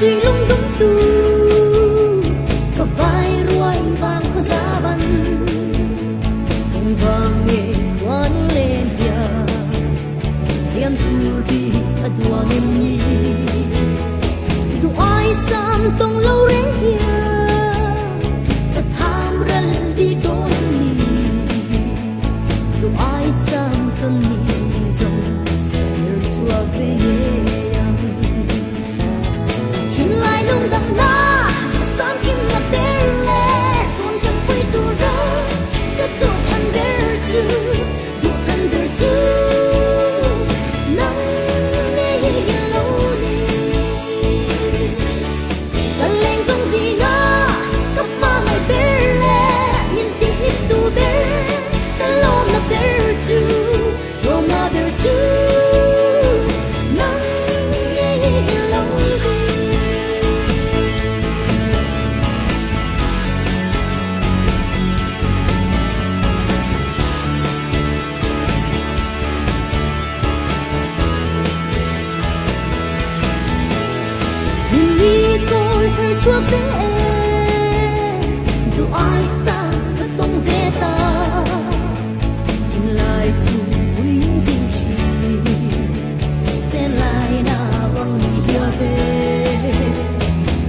suy lung tung tu có vai ruồi vàng có giá bắn cùng vàng nghe quán lên nhà thiam thu đi cả đua em nhi tu ai sam tông lâu rẽ hiền cả tham răn đi đôi tu ai sam tâm ni dòng yêu xua về nung đậm na sáng kim ngập đê lệ trốn trong quê tu ra tất tu thân đê chư tu thân đê chư nắng nghe yên lâu đi sân lên giống gì na cấp ma ngày đê lệ nhìn tí ít tu đê ta lo ngập đê chư lo ma đê chư nắng nghe yên lâu đi. Chúa bé tu ai sang thật tông về ta chính lại chủ quyến dinh trì sẽ lại na vang đi hiểu về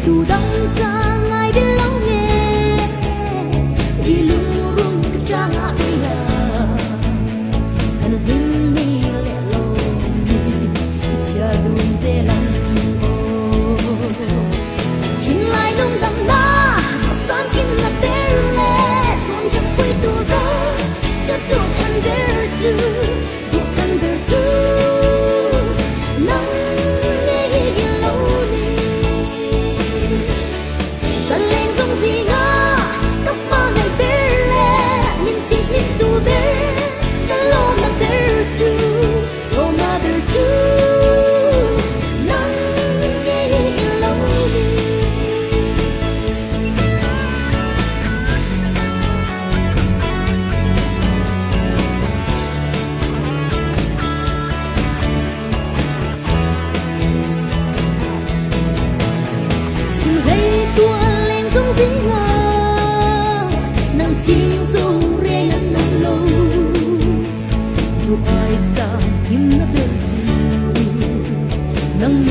tu đăng ca ngày đến lâu nghe đi lung rung trang ai à thân hình mi lẻ loi chia đun dễ lắm nung đậm na sáng kim ngập đê lệ trốn trong quê tu ra tất tu thân đê chư tu thân đê chư nắng nghe yên lâu đi sân lên giống gì ngã tóc ma ngày đê lệ nhìn tí ít tu đê ta lo ngập đê chư lo ma đê chư nắng nghe yên lâu đi. Chim dù rê nắng nắng lâu tu ai sang kim nắp đơn chư nắng